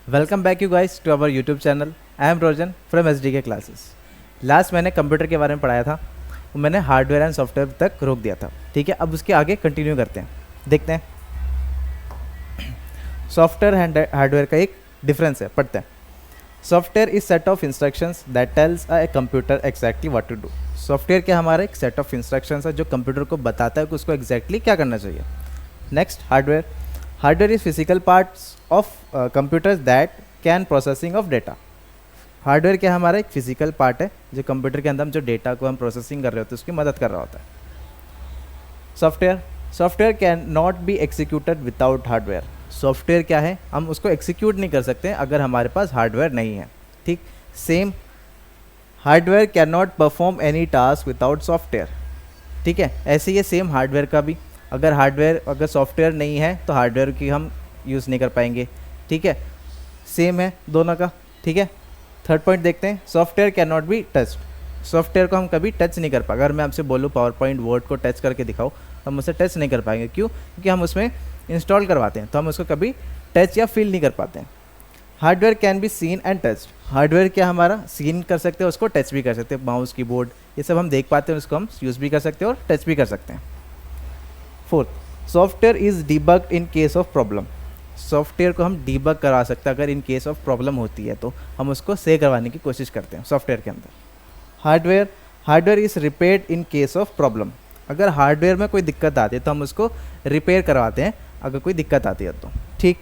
Welcome back you guys to our YouTube channel. I am रोजन from SDK classes. Last मैंने computer के बारे में पढ़ाया था, वो मैंने हार्डवेयर एंड सॉफ्टवेयर तक रोक दिया था। ठीक है, अब उसके आगे कंटिन्यू करते हैं, देखते हैं सॉफ्टवेयर एंड हार्डवेयर का एक डिफरेंस है, पढ़ते हैं। Software is set of instructions that tells a computer exactly what to do. Software क्या हमारा एक सेट ऑफ इंस्ट्रक्शंस है जो कंप्यूटर को बताता है कि उसको एग्जैक्टली क्या करना चाहिए। Next, hardware. Hardware is physical parts of computers that can processing of data. Hardware क्या हमारा एक फिजिकल पार्ट है जो कंप्यूटर के अंदर हम जो डेटा को हम प्रोसेसिंग कर रहे होते हैं उसकी मदद कर रहा होता है। Software. Software can not be executed without hardware. Software क्या है, हम उसको एग्जीक्यूट नहीं कर सकते अगर हमारे पास हार्डवेयर नहीं है। ठीक, same hardware can not perform any task without software. ठीक है, ऐसे ही सेम हार्डवेयर का भी, अगर सॉफ्टवेयर नहीं है तो हार्डवेयर की हम यूज़ नहीं कर पाएंगे। ठीक है, सेम है दोनों का। ठीक है, थर्ड पॉइंट देखते हैं। Software can not be touched. Software को हम कभी टच नहीं कर पाएंगे। अगर मैं आपसे बोलूँ पावर पॉइंट वर्ड को टच करके दिखाओ, हम उसे टच नहीं कर पाएंगे। क्यों? क्योंकि हम उसमें इंस्टॉल करवाते हैं, तो हम उसको कभी टच या फील नहीं कर पाते हैं। Hardware can be seen and touched. Hardware क्या हमारा सीन कर सकते हैं, उसको टच भी कर सकते हैं। माउस, कीबोर्ड, ये सब हम देख पाते हैं, उसको हम यूज़ भी कर सकते हैं और टच भी कर सकते हैं। Fourth, software is debugged in case of problem. Software को हम डीबग करा सकते हैं, अगर इन केस ऑफ प्रॉब्लम होती है तो हम उसको सही करवाने की कोशिश करते हैं सॉफ्टवेयर के अंदर। Hardware is repaired in case of problem. अगर हार्डवेयर में कोई दिक्कत आती है तो हम उसको रिपेयर करवाते हैं अगर कोई दिक्कत आती है तो। ठीक।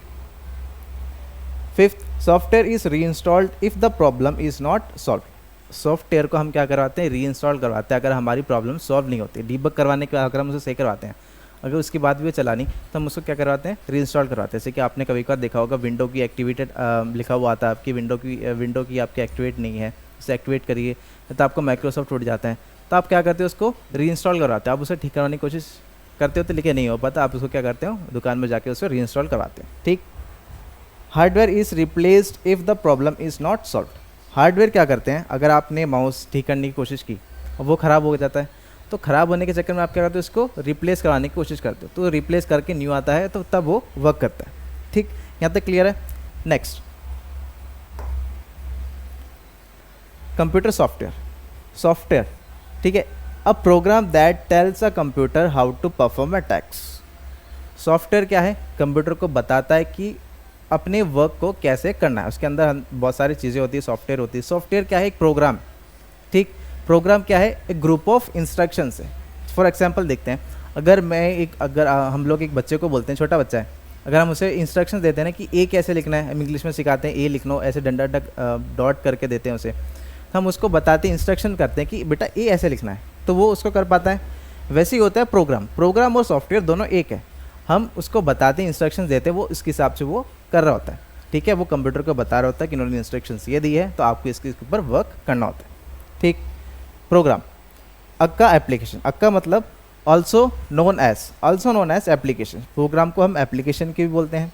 Fifth, software is reinstalled if the problem is not solve. Software को हम क्या करवाते हैं, रीइंस्टॉल करवाते हैं अगर हमारी प्रॉब्लम सॉल्व नहीं होती। डीबग करवाने के बाद अगर हम उसे सही करवाते हैं, अगर उसके बाद भी वो चला नहीं तो हम उसको क्या करवाते हैं, रीइंस्टॉल करवाते हैं। जैसे कि आपने कभी कभार देखा होगा विंडो की एक्टिवेटेड लिखा हुआ आता है, आपकी विंडो की आपकी एक्टिवेट नहीं है, उसे एक्टिवेट करिए तो आपको माइक्रोसॉफ्ट उठ जाता है। तो आप क्या करते हो, उसको रीइंस्टॉल करवाते हो। आप उसे ठीक करवाने की कोशिश करते हो तो लेकिन नहीं हो पाता, आप उसको क्या करते हो, दुकान में जाके उसे रीइंस्टॉल करवाते हैं। ठीक। Hardware is replaced if the problem is not solve. Hardware क्या करते हैं, अगर आपने माउस ठीक करने की कोशिश की और वो ख़राब हो जाता है तो ख़राब होने के चक्कर में आप क्या करते हो, उसको रिप्लेस कराने की कोशिश करते हो। तो रिप्लेस करके न्यू आता है तो तब वो वर्क करता है। ठीक, यहाँ तक क्लियर है। Next, computer software. ठीक है, a program that tells a computer how to perform a task. Software क्या है, कंप्यूटर को बताता है कि अपने वर्क को कैसे करना है। उसके अंदर बहुत सारी चीज़ें होती है, सॉफ्टवेयर होती है। सॉफ्टवेयर क्या है, एक प्रोग्राम। ठीक, प्रोग्राम क्या है, एक ग्रुप ऑफ इंस्ट्रक्शंस है। फॉर एग्जांपल देखते हैं, अगर हम लोग एक बच्चे को बोलते हैं, छोटा बच्चा है, अगर हम उसे इंस्ट्रक्शंस देते हैं ना कि ए कैसे लिखना है, हम इंग्लिश में सिखाते हैं ए लिखना, ऐसे डंडा डॉट करके देते हैं उसे, तो हम उसको बताते हैं, इंस्ट्रक्शन करते हैं कि बेटा ए ऐसे लिखना है, तो वो उसको कर पाता है। वैसे ही होता है प्रोग्राम और सॉफ्टवेयर दोनों एक है। हम उसको बताते हैं, इंस्ट्रक्शंस देते हैं, वो इसके हिसाब से वो कर रहा होता है। ठीक है, वो कंप्यूटर को बता रहा होता है कि इन्होंने इंस्ट्रक्शंस ये दी है तो आपको इसके ऊपर वर्क करना होता है। ठीक। प्रोग्राम। अक्का एप्लीकेशन। अक्का मतलब also known as application. Program को हम एप्लीकेशन की भी बोलते हैं।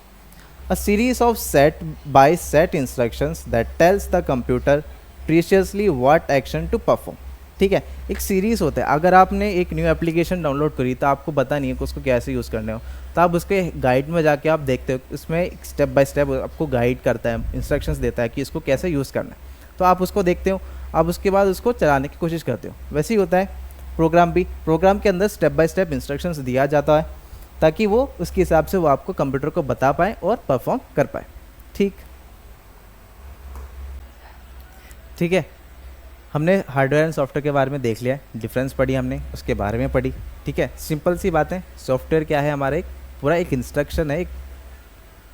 A series of set by set instructions that tells the computer precisely what action to perform. ठीक है, एक सीरीज़ होता है। अगर आपने एक न्यू एप्लीकेशन डाउनलोड करी तो आपको पता नहीं है कि उसको कैसे यूज़ करने हो, तो आप उसके गाइड में जाके आप देखते हो, उसमें स्टेप बाय स्टेप आपको गाइड करता है, इंस्ट्रक्शंस देता है कि इसको कैसे यूज़ करना है। तो आप उसको देखते हो, आप उसके बाद उसको चलाने की कोशिश करते हो। वैसे ही होता है प्रोग्राम भी। प्रोग्राम के अंदर स्टेप बाय स्टेप इंस्ट्रक्शंस दिया जाता है ताकि वो उसके हिसाब से वो आपको कंप्यूटर को बता पाए और परफॉर्म कर पाए। ठीक है, हमने हार्डवेयर एंड सॉफ्टवेयर के बारे में देख लिया, डिफरेंस पढ़ी हमने, उसके बारे में पढ़ी। ठीक है, सिंपल सी बात है। सॉफ्टवेयर क्या है, हमारा एक पूरा एक इंस्ट्रक्शन है,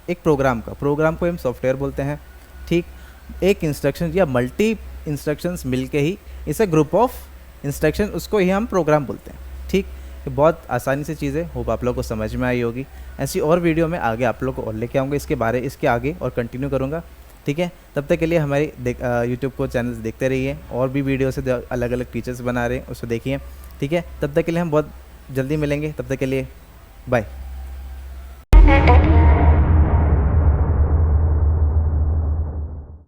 एक प्रोग्राम को हम सॉफ्टवेयर बोलते हैं। ठीक, एक इंस्ट्रक्शन या मल्टी इंस्ट्रक्शंस मिलके ही इसे ग्रुप ऑफ इंस्ट्रक्शन, उसको ही हम प्रोग्राम बोलते हैं। ठीक, ये बहुत आसानी से चीज़ें होप आप लोगों को समझ में आई होगी। ऐसी और वीडियो में आगे आप लोगों को और लेके आऊँगा, इसके आगे और कंटिन्यू करूँगा। ठीक है, तब तक के लिए हमारी यूट्यूब को चैनल्स देखते रहिए, और भी वीडियो से अलग अलग टीचर्स बना रहे हैं उसको देखिए। ठीक है, तब तक के लिए हम बहुत जल्दी मिलेंगे, तब तक के लिए बाय।